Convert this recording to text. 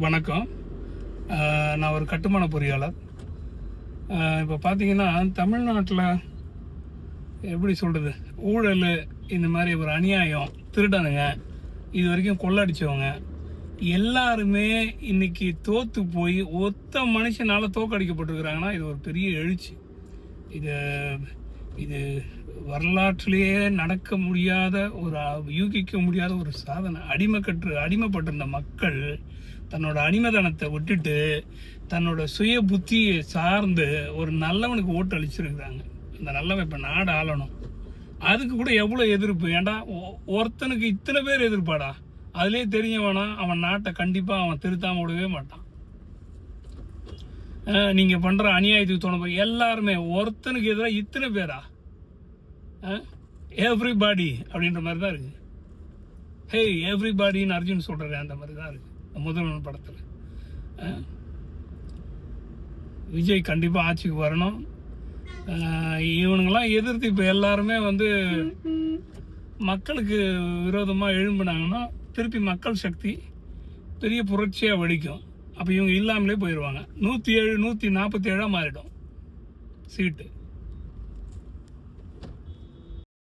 வணக்கம். நான் ஒரு கட்டுமான பொறியாளர். இப்போ பார்த்தீங்கன்னா தமிழ்நாட்டில் எப்படி சொல்கிறது, ஊழல், இந்த மாதிரி ஒரு அநியாயம், திருடனுங்க, இது வரைக்கும் கொள்ளடிச்சவங்க எல்லாருமே இன்னைக்கு தோற்று போய் ஒத்த மனுஷனால் தோக்கடிக்கப்பட்டிருக்கிறாங்கன்னா இது ஒரு பெரிய எழுச்சி. இது வரலாற்றிலேயே நடக்க முடியாத, ஒரு யூகிக்க முடியாத ஒரு சாதனை. அடிமைப்பட்டிருந்த மக்கள் தன்னோட அடிமைத்தனத்தை விட்டுட்டு தன்னோட சுய புத்தியை சார்ந்து ஒரு நல்லவனுக்கு ஓட்டு அளிச்சிருக்கிறாங்க. அந்த நல்லவன் இப்போ நாடு ஆளணும். அதுக்கு கூட எவ்வளோ எதிர்ப்பு! ஏன்டா ஒருத்தனுக்கு இத்தனை பேர் எதிர்ப்பாடா? அதுலேயே தெரிஞ்சவனா அவன் நாட்டை கண்டிப்பாக அவன் திருத்தாம விடவே மாட்டான். நீங்கள் பண்ணுற அநியாயத்துக்கு தோண எல்லாருமே ஒருத்தனுக்கு எதிராக இத்தனை பேரா? எவ்ரிபாடி அப்படின்ற மாதிரி தான் இருக்குது. ஹே எவ்ரிபாடின்னு அர்ஜுன் சொல்கிறாரு, அந்த மாதிரி தான் இருக்குது முதல்வன் படத்தில். விஜய் கண்டிப்பாக ஆட்சிக்கு வரணும். இவனுங்கெல்லாம் எதிர்த்து இப்போ எல்லாருமே மக்களுக்கு விரோதமாக எழும்பினாங்கன்னா திருப்பி மக்கள் சக்தி பெரிய புரட்சியாக வெடிக்கும். அப்போ இவங்க இல்லாமலே போயிடுவாங்க. 107 147 மாறிடும் சீட்டு.